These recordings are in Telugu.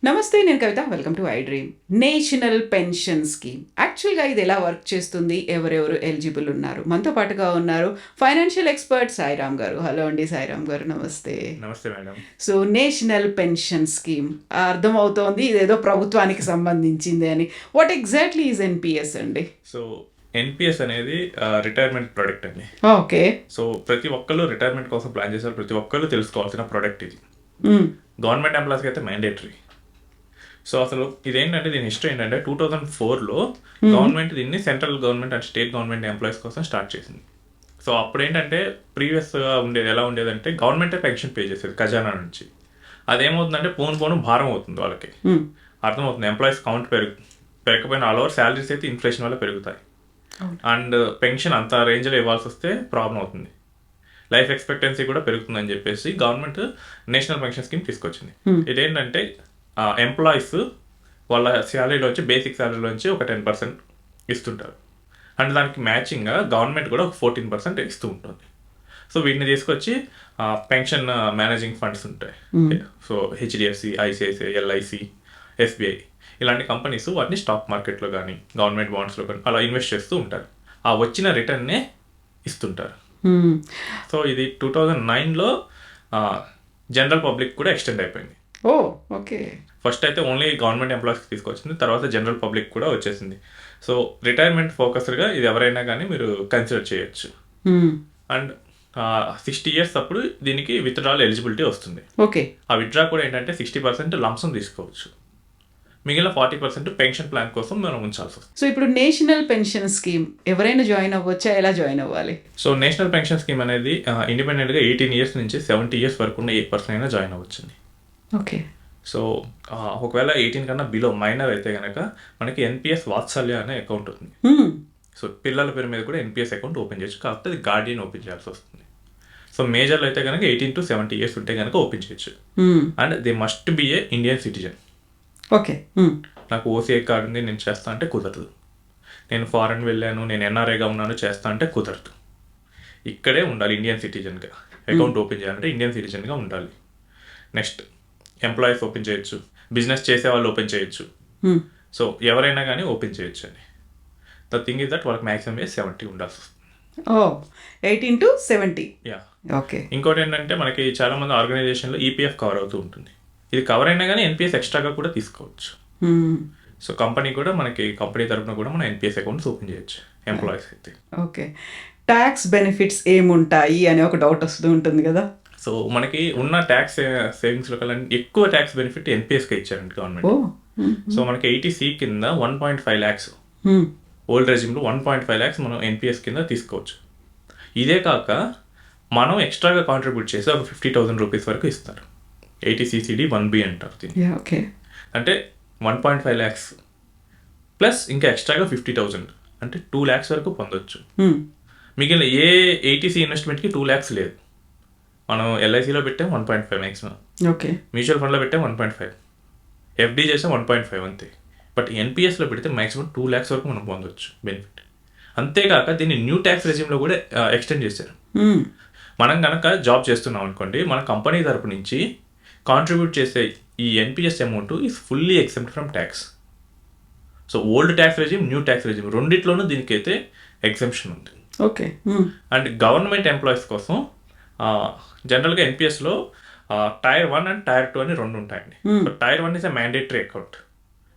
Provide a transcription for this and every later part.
నమస్తే, నేను Kavitha. Welcome to iDream. National pension scheme యాక్చువల్గా ఇది ఎలా వర్క్ చేస్తుంది, ఎవరెవరు ఎలిజిబుల్ ఉన్నారు, మనతో పాటుగా ఉన్నారు ఫైనాన్షియల్ ఎక్స్పర్ట్ సాయిరామ్ గారు. హలో అండి సాయిరామ్ గారు, నమస్తే. నమస్తే madam. So national pension scheme అర్థమవుతోంది ఇదేదో ప్రభుత్వానికి సంబంధించింది అని. వాట్ ఎగ్జాక్ట్లీ ఈజ్ ఎన్పిఎస్ అండి? సో ఎన్పిఎస్ అనేది రిటైర్మెంట్ ప్రోడక్ట్ అండి. ఓకే. సో ప్రతి ఒక్కళ్ళు రిటైర్మెంట్ కోసం ప్లాన్ చేశారు, ప్రతి ఒక్కళ్ళు తెలుసుకోవాల్సిన ప్రోడక్ట్ ఇది. గవర్నమెంట్ ఎంప్లాయీస్కి అయితే మ్యాండేటరీ. సో అసలు ఇదేంటంటే దీని హిస్టరీ ఏంటంటే 2004లో గవర్నమెంట్ దీన్ని central government and state government employees కోసం స్టార్ట్ చేసింది. సో అప్పుడు ఏంటంటే ప్రీవియస్గా ఉండేది ఎలా ఉండేదంటే గవర్నమెంటే పెన్షన్ పే చేసేది ఖజానా నుంచి. అదేమవుతుందంటే పోను భారం అవుతుంది వాళ్ళకి. అర్థమవుతుంది, ఎంప్లాయీస్ కౌంట్ పెరగకపోయిన ఆల్ ఓవర్ శాలరీస్ అయితే ఇన్ఫ్లేషన్ వల్ల పెరుగుతాయి. అండ్ పెన్షన్ అంత రేంజ్లో ఇవ్వాల్సి వస్తే ప్రాబ్లం అవుతుంది, లైఫ్ ఎక్స్పెక్టెన్సీ కూడా పెరుగుతుందని చెప్పేసి గవర్నమెంట్ నేషనల్ పెన్షన్ స్కీమ్ తీసుకొచ్చింది. ఇదేంటంటే ఎంప్లాయీస్ వాళ్ళ శాలరీలోంచి బేసిక్ శాలరీలోంచి ఒక 10% ఇస్తుంటారు. అండ్ దానికి మ్యాచింగ్గా గవర్నమెంట్ కూడా ఒక 14% ఇస్తూ ఉంటుంది. సో వీటిని తీసుకొచ్చి పెన్షన్ మేనేజింగ్ ఫండ్స్ ఉంటాయి. So HDFC, ICICI, LIC, SBI ఇలాంటి కంపెనీస్ వాటిని స్టాక్ మార్కెట్లో కానీ గవర్నమెంట్ బాండ్స్లో కానీ అలా ఇన్వెస్ట్ చేస్తూ ఉంటారు. ఆ వచ్చిన రిటర్న్నే ఇస్తుంటారు. సో ఇది 2009లో జనరల్ పబ్లిక్ కూడా ఎక్స్టెండ్ అయిపోయింది. ఓ ఓకే. ఫస్ట్ అయితే ఓన్లీ గవర్నమెంట్ ఎంప్లాయీస్కి తీసుకొచ్చింది, తర్వాత జనరల్ పబ్లిక్ కూడా వచ్చేసింది. సో రిటైర్మెంట్ ఫోకస్డ్గా ఇది ఎవరైనా కానీ మీరు కన్సిడర్ చేయొచ్చు. అండ్ 60 years అప్పుడు దీనికి విత్డ్రాల్ ఎలిజిబిలిటీ వస్తుంది. ఓకే. ఆ విత్డ్రా కూడా ఏంటంటే 60% లంసమ్ తీసుకోవచ్చు, మిగిలిన 40% పెన్షన్ ప్లాన్ కోసం మనం ఉంచాల్సి వస్తుంది. సో ఇప్పుడు నేషనల్ పెన్షన్ స్కీమ్ ఎవరైనా జాయిన్ అవ్వచ్చా, ఎలా జాయిన్ అవ్వాలి? సో నేషనల్ పెన్షన్ స్కీమ్ అనేది ఇండిపెండెంట్గా 18 years నుంచి 70 years వరకు ఉన్న ఏ పర్సన్ అయినా జాయిన్ అవ్వచ్చండి. ఓకే. సో ఒకవేళ 18 కన్నా బిలో మైనర్ అయితే కనుక మనకి ఎన్పిఎస్ వాత్సల్య అనే అకౌంట్ ఉంది. సో పిల్లల పేరు మీద కూడా ఎన్పిఎస్ అకౌంట్ ఓపెన్ చేయొచ్చు, కాకపోతే అది గార్డియన్ ఓపెన్ చేయాల్సి వస్తుంది. సో మేజర్లో అయితే కనుక 18 to 70 years ఉంటే కనుక ఓపెన్ చేయొచ్చు. And they must be A Indian citizen. Okay. నాకు ఓసీఐ కార్డు ఉంది నేను చేస్తా అంటే కుదరదు, నేను ఫారెన్ వెళ్ళాను నేను ఎన్ఆర్ఐగా ఉన్నాను చేస్తా అంటే కుదరదు. ఇక్కడే ఉండాలి ఇండియన్ సిటిజన్గా. అకౌంట్ ఓపెన్ చేయాలంటే ఇండియన్ సిటిజన్గా ఉండాలి. నెక్స్ట్ ఎంప్లాయీస్ ఓపెన్ చేయొచ్చు, బిజినెస్ చేసే వాళ్ళు ఓపెన్ చేయొచ్చు. సో ఎవరైనా కానీ ఓపెన్ చేయొచ్చు అండి. ద థింగ్ ఇస్ దట్ వాళ్ళకి మ్యాక్సిమం 70 ఉండాల్సి వస్తుంది. 18 to 70. యా. ఓకే. ఇంకోటి ఏంటంటే మనకి చాలా మంది ఆర్గనైజేషన్లో ఈపీఎఫ్ కవర్ అవుతూ ఉంటుంది. ఇది కవర్ అయినా కానీ ఎన్పిఎస్ ఎక్స్ట్రాగా కూడా తీసుకోవచ్చు. సో కంపెనీ కూడా మనకి కంపెనీ తరఫున కూడా మనం ఎన్పిఎస్ అకౌంట్స్ ఓపెన్ చేయొచ్చు ఎంప్లాయీస్ అయితే. ఓకే. ట్యాక్స్ బెనిఫిట్స్ ఏముంటాయి అని ఒక డౌట్ వస్తూ ఉంటుంది కదా. సో మనకి ఉన్న ట్యాక్స్ సేవింగ్స్లో కల్లా ఎక్కువ ట్యాక్స్ బెనిఫిట్ ఎన్పిఎస్కి ఇచ్చారండి గవర్నమెంట్. సో మనకి 80C కింద 1.5 lakhs, ఓల్డ్ రెజ్యూమ్లో 1.5 lakhs మనం ఎన్పిఎస్ కింద తీసుకోవచ్చు. ఇదే కాక మనం ఎక్స్ట్రాగా కాంట్రిబ్యూట్ చేసి ఒక 50,000 rupees వరకు ఇస్తారు. 80CCD 1B అంటారు దీన్ని. ఓకే. అంటే 1.5 lakhs ప్లస్ ఇంకా ఎక్స్ట్రాగా 50,000 అంటే 2 lakhs వరకు పొందొచ్చు. మిగిలిన ఏ 80C ఇన్వెస్ట్మెంట్కి 2 lakhs లేదు. మనం ఎల్ఐసిలో పెట్టాం 1.5 మ్యాక్సిమం, ఓకే, మ్యూచువల్ ఫండ్లో పెట్టాం 1.5, ఎఫ్డి చేసాం 1.5 అంతే. బట్ ఎన్పిఎస్లో పెడితే మ్యాక్సిమం 2 lakhs వరకు మనం పొందొచ్చు బెనిఫిట్. అంతేకాక దీన్ని న్యూ ట్యాక్స్ రెజ్యూమ్లో కూడా ఎక్స్టెండ్ చేశారు. మనం కనుక జాబ్ చేస్తున్నాం అనుకోండి, మన కంపెనీ తరపు నుంచి కాంట్రిబ్యూట్ చేసే ఈ NPS amount is fully except from tax. So old tax regime, new tax regime రెండిట్లోనూ దీనికైతే ఎగ్జెంప్షన్ ఉంది. ఓకే. అండ్ గవర్నమెంట్ ఎంప్లాయీస్ కోసం జనరల్గా ఎన్పిఎస్లో టైర్ 1 అండ్ టైర్ 2 అని 2 ఉంటాయండి. So tier 1 is a mandatory account.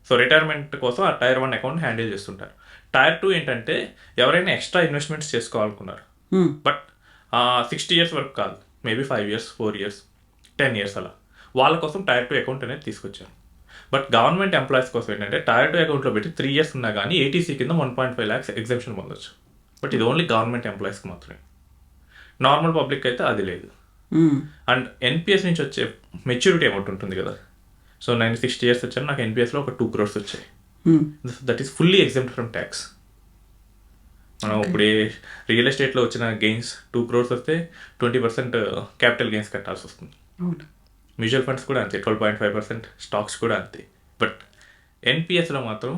So retirement కోసం ఆ టైర్ 1 అకౌంట్ హ్యాండిల్ చేస్తుంటారు. టైర్ 2 ఏంటంటే ఎవరైనా ఎక్స్ట్రా ఇన్వెస్ట్మెంట్స్ చేసుకోవాలనుకున్నారు, బట్ 60 years వరకు కాదు, మేబీ 5 years, 4 years, 10 years అలా, వాళ్ళ కోసం టైర్ 2 అకౌంట్ అనేది తీసుకొచ్చారు. బట్ గవర్నమెంట్ ఎంప్లాయీస్ కోసం ఏంటంటే టైర్ 2 అకౌంట్లో పెట్టి 3 years ఉన్నా కానీ 80C కింద 1.5 lakhs ఎగ్జెంప్షన్ పొందొచ్చు. బట్ ఇది ఓన్లీ గవర్నమెంట్ ఎంప్లాయీస్కి మాత్రమే. నార్మల్ పబ్లిక్ అయితే అది లేదు. అండ్ ఎన్పిఎస్ నుంచి వచ్చే మెచ్యూరిటీ అమౌంట్ ఉంటుంది కదా. సో నేను 60 years వచ్చాను, నాకు ఎన్పిఎస్లో ఒక 2 crores వచ్చాయి. That is fully exempt from tax. మనం ఇప్పుడు రియల్ ఎస్టేట్లో వచ్చిన గెయిన్స్ 2 crores వస్తే 20% క్యాపిటల్ గెయిన్స్ కట్టాల్సి వస్తుంది. మ్యూచువల్ ఫండ్స్ కూడా అంతే, 12.5%, స్టాక్స్ కూడా అంతే. బట్ ఎన్పిఎస్లో మాత్రం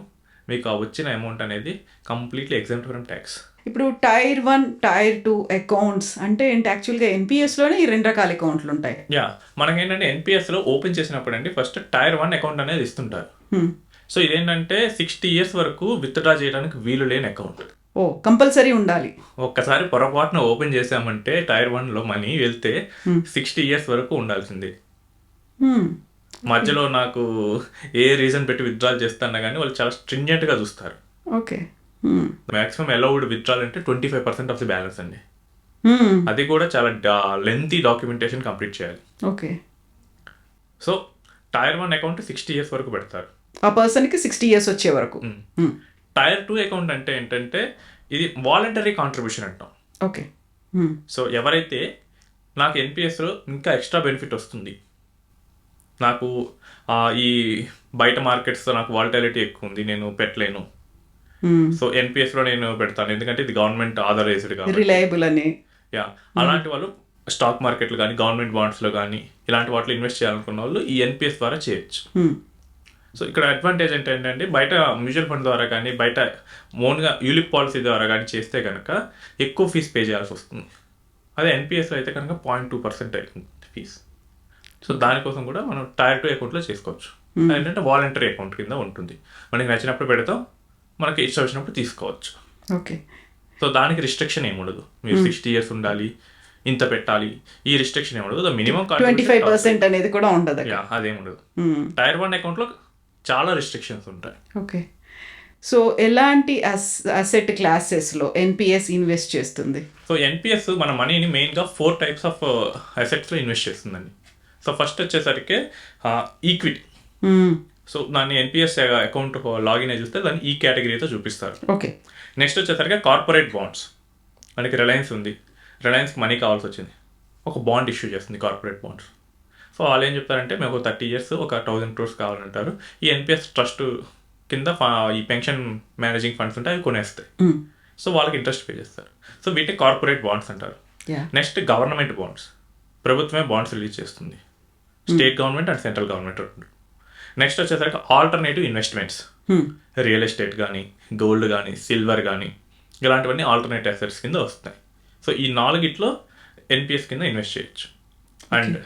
మీకు ఆ వచ్చిన అమౌంట్ అనేది కంప్లీట్లీ ఎగ్జెంప్ట్ ఫ్రమ్ ట్యాక్స్. ఇప్పుడు టైర్ 1, టైర్ 2 అకౌంట్స్ అంటే ఏంటి? యాక్చువల్గా ఎన్పిఎస్లోనే ఈ 2 రకాల అకౌంట్లు ఉంటాయి. యా, మనకేంటంటే ఎన్పిఎస్లో ఓపెన్ చేసినప్పుడు అండి ఫస్ట్ టైర్ 1 అకౌంట్ అనేది ఇస్తుంటారు. సో ఇదేంటంటే 60 years వరకు విత్డ్రా చేయడానికి వీలు లేని అకౌంట్. ఓ, కంపల్సరీ ఉండాలి. ఒక్కసారి పొరపాటున ఓపెన్ చేసామంటే టైర్ 1లో మనీ వెళ్తే 60 years వరకు ఉండాల్సిందే. మధ్యలో నాకు ఏ రీజన్ పెట్టి విత్డ్రా చేస్తానా కానీ వాళ్ళు చాలా స్ట్రింజెంట్గా చూస్తారు. ఓకే. మాక్సిమం అలౌడ్ విత్డ్రాల్ అంటే 25% ఆఫ్ ది బ్యాలెన్స్ అండి. అది కూడా చాలా లెంతీ డాక్యుమెంటేషన్ కంప్లీట్ చేయాలి. Okay. So tier 1 account 60 years వరకు పెడతారు ఆ పర్సన్కి 60 years వచ్చే వరకు. టైర్ 2 అకౌంట్ అంటే ఏంటంటే ఇది వాలంటరీ కాంట్రిబ్యూషన్ అంటాం. ఓకే. సో ఎవరైతే నాకు ఎన్పిఎస్లో ఇంకా ఎక్స్ట్రా బెనిఫిట్ వస్తుంది, నాకు ఈ బయట మార్కెట్స్తో నాకు వాలటిలిటీ ఎక్కువ ఉంది, నేను పెట్టలేను, సో ఎన్పిఎస్లో నేను పెడతాను ఎందుకంటే ఇది గవర్నమెంట్ ఆథరైజ్డ్ కాబట్టి, రిలయబుల్ అని. యా, అలాంటి వాళ్ళు స్టాక్ మార్కెట్లు కానీ గవర్నమెంట్ బాండ్స్లో కానీ ఇలాంటి వాటిలో ఇన్వెస్ట్ చేయాలనుకున్న వాళ్ళు ఈ ఎన్పిఎస్ ద్వారా చేయొచ్చు. సో ఇక్కడ అడ్వాంటేజ్ ఏంటంటే బయట మ్యూచువల్ ఫండ్ ద్వారా కానీ బయట ఓన్గా యూలిప్ పాలసీ ద్వారా కానీ చేస్తే కనుక ఎక్కువ ఫీజు పే చేయాల్సి వస్తుంది. అదే ఎన్పిఎస్లో అయితే కనుక 0.2% అవుతుంది ఫీజు. సో దానికోసం కూడా మనం టైర్ 2 అకౌంట్లో చేసుకోవచ్చు. ఏంటంటే వాలంటరీ అకౌంట్ కింద ఉంటుంది, మనకి నచ్చినప్పుడు పెడతాం, మనకి ఇష్టం వచ్చినప్పుడు తీసుకోవచ్చు. ఓకే. సో దానికి రిస్ట్రిక్షన్ ఏముండదు, మీరు 60 years ఉండాలి, ఇంత పెట్టాలి, ఈ రిస్ట్రిక్షన్ ఏముండదు. మినిమం 25% అనేది కూడా ఉండదు. అదేముండదు. టైర్ 1 అకౌంట్లో చాలా రిస్ట్రిక్షన్స్ ఉంటాయి. ఓకే. సో ఎలాంటి అసెట్ క్లాసెస్లో ఎన్పిఎస్ ఇన్వెస్ట్ చేస్తుంది? సో ఎన్పిఎస్ మన మనీని మెయిన్గా 4 types ఆఫ్ అసెట్స్లో ఇన్వెస్ట్ చేస్తుందండి. సో ఫస్ట్ వచ్చేసరికి ఈక్విటీ. సో దాన్ని ఎన్పిఎస్ అకౌంట్ లాగిన్ అయి చూస్తే దాన్ని ఈ కేటగిరీతో చూపిస్తారు. ఓకే. నెక్స్ట్ వచ్చేసరికి కార్పొరేట్ బాండ్స్. మనకి రిలయన్స్ ఉంది, రిలయన్స్కి మనీ కావాల్సి వచ్చింది, ఒక బాండ్ ఇష్యూ చేస్తుంది కార్పొరేట్ బాండ్స్. సో వాళ్ళు ఏం చెప్తారంటే మేము ఒక 30 years ఒక 1000 crores కావాలంటారు. ఈ ఎన్పిఎస్ ట్రస్ట్ కింద ఈ పెన్షన్ మేనేజింగ్ ఫండ్స్ ఉంటే అవి కొనేస్తాయి. సో వాళ్ళకి ఇంట్రెస్ట్ పే చేస్తారు. సో వీటిని కార్పొరేట్ బాండ్స్ అంటారు. నెక్స్ట్ గవర్నమెంట్ బాండ్స్, ప్రభుత్వమే బాండ్స్ రిలీజ్ చేస్తుంది, state government and central government. Next వచ్చేసరికి ఆల్టర్నేటివ్ ఇన్వెస్ట్మెంట్స్, రియల్ ఎస్టేట్ కానీ గోల్డ్ కానీ సిల్వర్ కానీ ఇలాంటివన్నీ ఆల్టర్నేటివ్ అసెట్స్ కింద వస్తాయి. సో ఈ 4 ఎన్పిఎస్ కింద ఇన్వెస్ట్ చేయొచ్చు. అండ్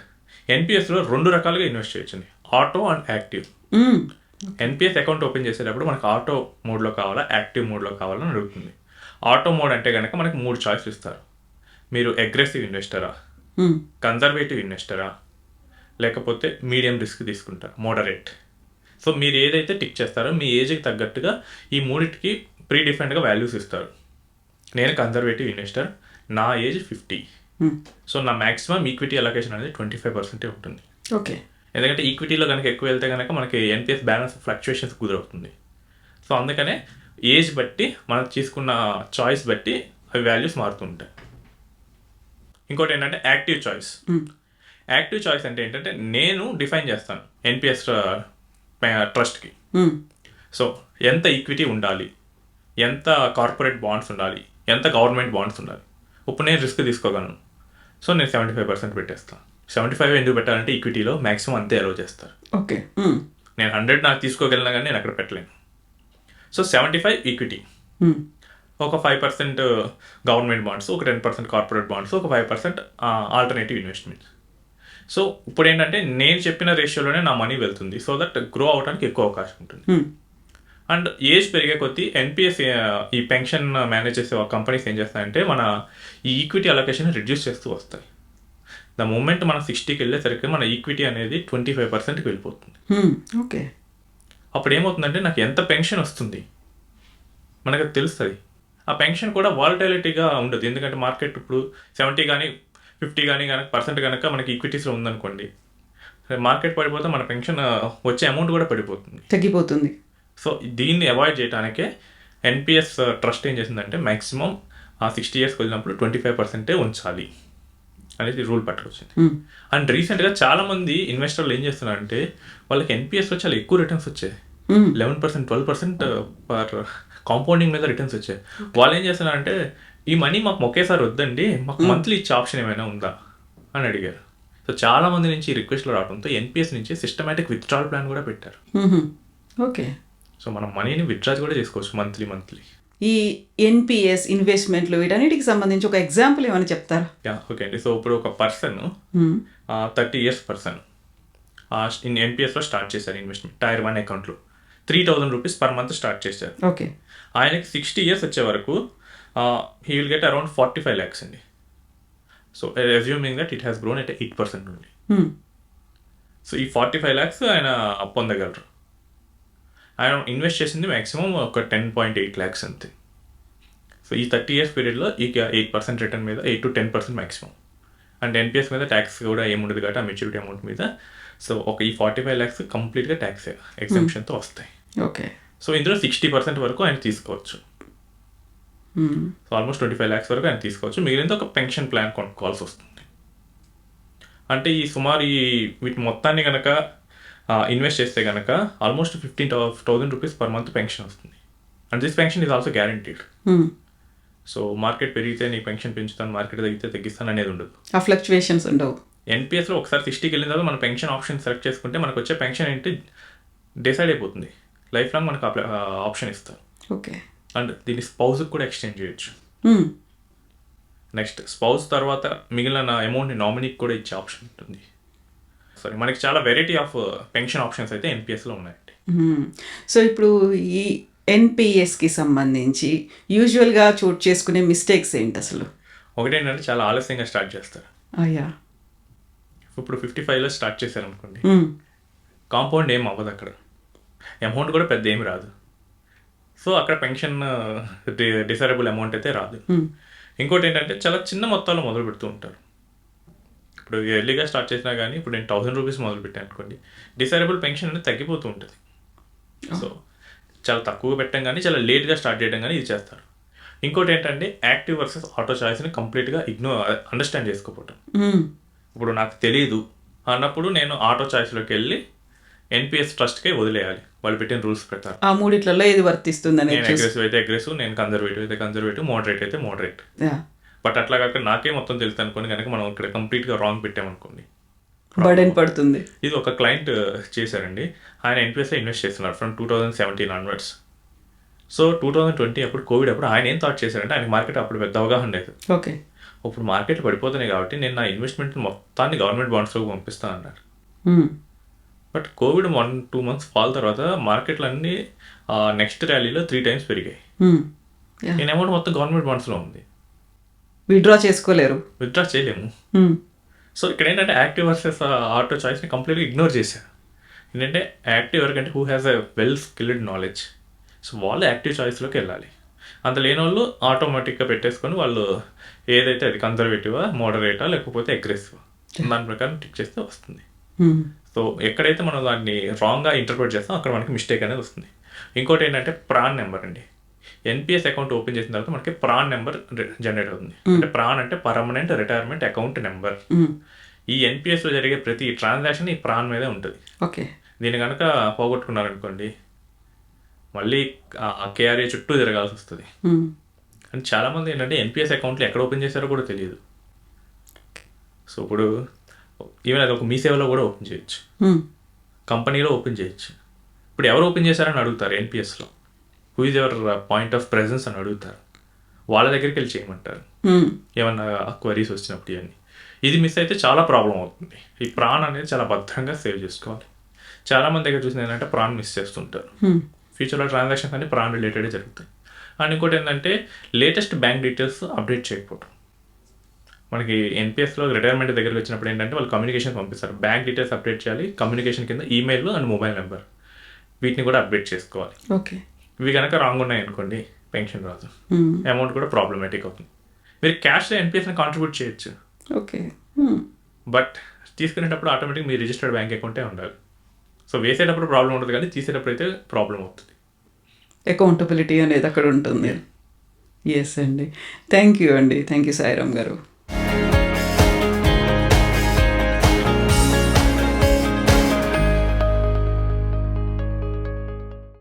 ఎన్పిఎస్లో 2 రకాలుగా ఇన్వెస్ట్ చేయొచ్చండి, auto and active. NPS account open చేసేటప్పుడు మనకు ఆటో మోడ్లో కావాలా యాక్టివ్ మోడ్లో కావాలని అడుగుతుంది. ఆటో మోడ్ అంటే కనుక మనకు 3 choices ఇస్తారు. మీరు అగ్రెసివ్ ఇన్వెస్టరా, కన్జర్వేటివ్ ఇన్వెస్టరా, లేకపోతే మీడియం రిస్క్ తీసుకుంటారు, మోడరేట్. సో మీరు ఏదైతే టిక్ చేస్తారో మీ ఏజ్కి తగ్గట్టుగా ఈ 3టికి ప్రీ డిఫైన్డ్గా వాల్యూస్ ఇస్తారు. నేను కన్జర్వేటివ్ ఇన్వెస్టర్, నా ఏజ్ 50. సో నా మ్యాక్సిమం ఈక్విటీ అలొకేషన్ అనేది 25% ఉంటుంది. ఓకే. ఎందుకంటే ఈక్విటీలో కనుక ఎక్కువ వెళ్తే కనుక మనకి ఎన్పిఎస్ బ్యాలెన్స్ ఫ్లక్చుయేషన్స్ కుదురవుతుంది. సో అందుకనే ఏజ్ బట్టి మనం తీసుకున్న చాయిస్ బట్టి అవి వాల్యూస్ మారుతుంటాయి. ఇంకోటి ఏంటంటే యాక్టివ్ చాయిస్. యాక్టివ్ చాయిస్ అంటే ఏంటంటే నేను డిఫైన్ చేస్తాను ఎన్పిఎస్ ట్రస్ట్కి. సో ఎంత ఈక్విటీ ఉండాలి, ఎంత కార్పొరేట్ బాండ్స్ ఉండాలి, ఎంత గవర్నమెంట్ బాండ్స్ ఉండాలి. ఇప్పుడు నేను రిస్క్ తీసుకోగలను, సో నేను 75% పెట్టేస్తాను. 75 ఎందుకు పెట్టాలంటే ఈక్విటీలో మ్యాక్సిమం అంతే అలౌ చేస్తారు. ఓకే. నేను 100 నాకు తీసుకోగలను కానీ నేను అక్కడ పెట్టలేను. సో 75 ఈక్విటీ, ఒక 5% గవర్నమెంట్ బాండ్స్, ఒక 10% కార్పొరేట్ బాండ్స్, ఒక 5% ఆల్టర్నేటివ్ ఇన్వెస్ట్మెంట్స్. సో ఇప్పుడు ఏంటంటే నేను చెప్పిన రేషియోలోనే నా మనీ వెళ్తుంది, సో దట్ గ్రో అవడానికి ఎక్కువ అవకాశం ఉంటుంది. అండ్ ఏజ్ పెరిగే కొద్దీ ఎన్పిఎస్ ఈ పెన్షన్ మేనేజ్ చేసే కంపెనీస్ ఏం చేస్తాయంటే మన ఈ ఈక్విటీ అలొకేషన్ రిడ్యూస్ చేస్తూ వస్తాయి. ద మూమెంట్ మనం 60కి వెళ్ళేసరికి మన ఈక్విటీ అనేది 25%కి వెళ్ళిపోతుంది. ఓకే. అప్పుడు ఏమవుతుందంటే నాకు ఎంత పెన్షన్ వస్తుంది మనకు తెలుస్తుంది. ఆ పెన్షన్ కూడా వాలటిలిటీగా ఉండదు, ఎందుకంటే మార్కెట్ ఇప్పుడు 70 కానీ 50 కానీ % కనుక మనకి ఈక్విటీస్లో ఉందనుకోండి, మార్కెట్ పడిపోతే మన పెన్షన్ వచ్చే అమౌంట్ కూడా పడిపోతుంది, తగ్గిపోతుంది. సో దీన్ని అవాయిడ్ చేయడానికే ఎన్పిఎస్ ట్రస్ట్ ఏం చేసిందంటే మ్యాక్సిమం 60 yearsకి వెళ్ళినప్పుడు 25% ఉంచాలి అనేది రూల్ పట్టుకొచ్చింది. అండ్ రీసెంట్గా చాలామంది ఇన్వెస్టర్లు ఏం చేస్తున్నారంటే వాళ్ళకి ఎన్పిఎస్లో చాలా ఎక్కువ రిటర్న్స్ వచ్చాయి, 11%, 12% పర్ కాంపౌండింగ్ మీద రిటర్న్స్ వచ్చాయి. వాళ్ళు ఏం చేస్తున్నారంటే ఈ మనీ మాకు ఒకేసారి వద్దండి, మాకు మంత్లీ ఇచ్చే ఆప్షన్ ఏమైనా ఉందా అని అడిగారు. సో చాలా మంది నుంచి రిక్వెస్ట్లు రావడంతో ఎన్పిఎస్ నుంచి సిస్టమేటిక్ విత్డ్రాల్ ప్లాన్ కూడా పెట్టారు. ఓకే. సో మనం మనీని విత్డ్రా కూడా చేసుకోవచ్చు మంత్లీ. ఈ ఎన్పిఎస్ ఇన్వెస్ట్మెంట్లు వీటన్నిటికి సంబంధించి ఒక ఎగ్జాంపుల్ ఏమైనా చెప్తారా? ఓకే అండి. సో ఇప్పుడు ఒక పర్సన్ 30 years పర్సన్ ఎన్పిఎస్లో స్టార్ట్ చేశారు ఇన్వెస్ట్మెంట్ టైర్ 1 అకౌంట్లో 3,000 రూపీస్ పర్ మంత్ స్టార్ట్ చేశారు. ఓకే. ఆయనకి 60 years వచ్చే వరకు he will get around 45 lakhs అండి. So assuming that it has grown at 8% only. So ఈ 45 lakhs ఆయన పొందగలరు. ఆయన ఇన్వెస్ట్ చేసింది మ్యాక్సిమం ఒక 10.8 lakhs అంతే. సో ఈ 30 years పీరియడ్లో ఈ 8% రిటర్న్ మీద 8 to 10% మ్యాక్సిమం. అండ్ ఎన్పిఎస్ మీద ట్యాక్స్ కూడా ఏముండదు కాబట్టి ఆ మెచ్యూరిటీ అమౌంట్ మీద. సో ఒక ఈ 45 lakhs కంప్లీట్గా ట్యాక్స్ ఎగ్జామ్షన్తో వస్తాయి. ఓకే. సో ఇందులో 60% వరకు ఆయన తీసుకోవచ్చు. సో ఆల్మోస్ట్ 25 lakhs వరకు ఆయన తీసుకోవచ్చు. మిగిలింది ఒక పెన్షన్ ప్లాన్ కొనుక్కోవాల్సి వస్తుంది. అంటే ఈ సుమారు ఈ వీటి మొత్తాన్ని కనుక ఇన్వెస్ట్ చేస్తే కనుక almost 15,000 rupees per month pension వస్తుంది. And this pension is also guaranteed. So market పెరిగితే నీ పెన్షన్ పెంచుతాను, మార్కెట్ తగ్గితే తగ్గిస్తాను అనేది ఉండదు. ఆ ఫ్లక్చువేషన్స్ ఉండవు. ఎన్పిఎస్లో ఒకసారి 60కి వెళ్ళిన తర్వాత మన పెన్షన్ ఆప్షన్ సెలెక్ట్ చేసుకుంటే మనకు వచ్చే పెన్షన్ ఏంటి డిసైడ్ అయిపోతుంది. లైఫ్ లాంగ్ మనకు ఆప్షన్ ఇస్తారు. ఓకే. అండ్ దీన్ని స్పౌస్కి కూడా ఎక్స్చేంజ్ చేయొచ్చు. నెక్స్ట్ స్పౌస్ తర్వాత మిగిలిన అమౌంట్ని నామినీకి కూడా ఇచ్చే ఆప్షన్ ఉంటుంది. సారీ, మనకి చాలా వెరైటీ ఆఫ్ పెన్షన్ ఆప్షన్స్ అయితే ఎన్పిఎస్లో ఉన్నాయండి. సో ఇప్పుడు ఈ ఎన్పిఎస్కి సంబంధించి యూజువల్గా చోటు చేసుకునే మిస్టేక్స్ ఏంటి అసలు? ఒకటేంటంటే చాలా ఆలస్యంగా స్టార్ట్ చేస్తారు. అయ్యా. ఇప్పుడు 55లో స్టార్ట్ చేశారు అనుకోండి, కాంపౌండ్ ఏం అవ్వదు, అక్కడ అమౌంట్ కూడా పెద్ద ఏమి రాదు. సో అక్కడ పెన్షన్ డిసైరబుల్ అమౌంట్ అయితే రాదు. ఇంకోటి ఏంటంటే చాలా చిన్న మొత్తాల్లో మొదలు పెడుతూ ఉంటారు. ఇప్పుడు ఎర్లీగా స్టార్ట్ చేసినా కానీ ఇప్పుడు నేను 1000 రూపీస్ మొదలు పెట్టాను అనుకోండి, డిసైరబుల్ పెన్షన్ అనేది తగ్గిపోతూ ఉంటుంది. సో చాలా తక్కువ పెట్టడం కానీ చాలా లేట్గా స్టార్ట్ చేయడం కానీ ఇది చేస్తారు. ఇంకోటి ఏంటంటే యాక్టివ్ వర్సెస్ ఆటో చాయిస్ని కంప్లీట్గా అండర్స్టాండ్ చేసుకోకపోవటం. ఇప్పుడు నాకు తెలియదు అన్నప్పుడు నేను ఆటో చాయిస్లోకి వెళ్ళి ఎన్పిఎస్ ట్రస్ట్కే వదిలేయాలి వాళ్ళు పెట్టిన రూల్స్ ప్రకారం. ఆ మూడిట్లలో ఏది వర్తిస్తుంది అనేది. నేను అగ్రెసివ్ అయితే అగ్రెసివ్, నేను కన్జర్వేటివ్ అయితే కన్జర్వేటివ్, మోడరేట్ అయితే మోడరేట్. బట్ అట్లా కాక నాకే మొత్తం తెలుసు అనుకోండి కనుక మనం ఇక్కడ కంప్లీట్గా రాంగ్ పెట్టామనుకోండి, బర్డెన్ పడుతుంది. ఇది ఒక క్లయింట్ చేశారండి. ఆయన ఎన్పిఎస్లో ఇన్వెస్ట్ చేస్తున్నారు ఫ్రమ్ 2017 ఆన్వర్డ్స్. సో 2020 అప్పుడు కోవిడ్ అప్పుడు ఆయన ఏం థాట్ చేశారంటే ఆయనకి మార్కెట్ అప్పుడు పెద్ద అవగాహన లేదు. ఓకే. ఇప్పుడు మార్కెట్ పడిపోతున్నాయి కాబట్టి నేను నా ఇన్వెస్ట్మెంట్ మొత్తాన్ని గవర్నమెంట్ బాండ్స్లోకి పంపిస్తాను అన్నారు. బట్ కోవిడ్ 1-2 months ఫాల్ తర్వాత మార్కెట్లు అన్నీ నెక్స్ట్ ర్యాలీలో 3 times పెరిగాయి. నేను అమౌంట్ మొత్తం గవర్నమెంట్ బాండ్స్లో ఉంది. విత్డ్రా చేసుకోలేరు, విత్డ్రా చేయలేము. సో ఇక్కడ ఏంటంటే యాక్టివ్ వర్సెస్ ఆటో చాయిస్ని కంప్లీట్గా ఇగ్నోర్ చేశారు. ఏంటంటే యాక్టివ్ ఎవరికంటే who has a well skilled knowledge. So వాళ్ళు యాక్టివ్ చాయిస్లోకి వెళ్ళాలి. అంత లేని వాళ్ళు ఆటోమేటిక్గా పెట్టేసుకొని వాళ్ళు ఏదైతే అది కన్జర్వేటివా, మోడరేటా, లేకపోతే అగ్రెసివా దాని ప్రకారం టిక్ చేస్తే వస్తుంది. సో ఎక్కడైతే మనం దాన్ని రాంగ్గా ఇంటర్ప్రిట్ చేస్తాం అక్కడ మనకి మిస్టేక్ అనేది వస్తుంది. ఇంకోటి ఏంటంటే ప్రాన్ నెంబర్ అండి. ఎన్పిఎస్ అకౌంట్ ఓపెన్ చేసిన తర్వాత మనకి ప్రాన్ నెంబర్ జనరేట్ అవుతుంది. అంటే ప్రాన్ అంటే పర్మనెంట్ రిటైర్మెంట్ అకౌంట్ నెంబర్. ఈ ఎన్పిఎస్లో జరిగే ప్రతి ట్రాన్సాక్షన్ ఈ ప్రాన్ మీదే ఉంటుంది. ఓకే. దీన్ని కనుక పోగొట్టుకున్నారనుకోండి మళ్ళీ కేఆర్ఏ చుట్టూ తిరగాల్సి వస్తుంది. అంటే చాలామంది ఏంటంటే ఎన్పిఎస్ అకౌంట్లు ఎక్కడ ఓపెన్ చేశారో కూడా తెలియదు. సో ఇప్పుడు ఈవెన్ అది ఒక మీ సేవలో కూడా ఓపెన్ చేయొచ్చు, కంపెనీలో ఓపెన్ చేయొచ్చు. ఇప్పుడు ఎవరు ఓపెన్ చేశారని అడుగుతారు ఎన్పిఎస్లో, who is ever point of presence అని అడుగుతారు. వాళ్ళ దగ్గరికి వెళ్ళి చేయమంటారు ఏమన్నా క్వరీస్ వచ్చినప్పుడు. ఇవన్నీ ఇది మిస్ అయితే చాలా ప్రాబ్లం అవుతుంది. ఈ ప్రాన్ అనేది చాలా భద్రంగా సేవ్ చేసుకోవాలి. చాలామంది దగ్గర చూసింది ఏంటంటే ప్రాన్ మిస్ చేస్తుంటారు. ఫ్యూచర్లో ట్రాన్సాక్షన్స్ అన్ని ప్రాన్ రిలేటెడే జరుగుతాయి. అండ్ ఇంకోటి ఏంటంటే లేటెస్ట్ బ్యాంక్ డీటెయిల్స్ అప్డేట్ చేయకపోవడం. మనకి ఎన్పిఎస్లో రిటైర్మెంట్ దగ్గరికి వచ్చినప్పుడు ఏంటంటే వాళ్ళు కమ్యూనికేషన్ పంపిస్తారు, బ్యాంక్ డీటెయిల్స్ అప్డేట్ చేయాలి, కమ్యూనికేషన్ కింద ఈమెయిల్ అండ్ మొబైల్ నెంబర్ వీటిని కూడా అప్డేట్ చేసుకోవాలి. ఓకే. ఇవి కనుక రాంగ్ ఉన్నాయి అనుకోండి పెన్షన్ రాదు, అమౌంట్ కూడా ప్రాబ్లమేటిక్ అవుతుంది. మీరు క్యాష్లో ఎన్పిఎస్ని కాంట్రిబ్యూట్ చేయొచ్చు. ఓకే. బట్ తీసుకునేటప్పుడు ఆటోమేటిక్ మీ రిజిస్టర్డ్ బ్యాంక్ అకౌంటే ఉండాలి. సో వేసేటప్పుడు ప్రాబ్లం ఉండదు కానీ తీసేటప్పుడు అయితే ప్రాబ్లం అవుతుంది. అకౌంటబిలిటీ అనేది అక్కడ ఉంటుంది. ఎస్ అండి. థ్యాంక్ యూ అండి. థ్యాంక్ యూ సాయిరామ్ గారు.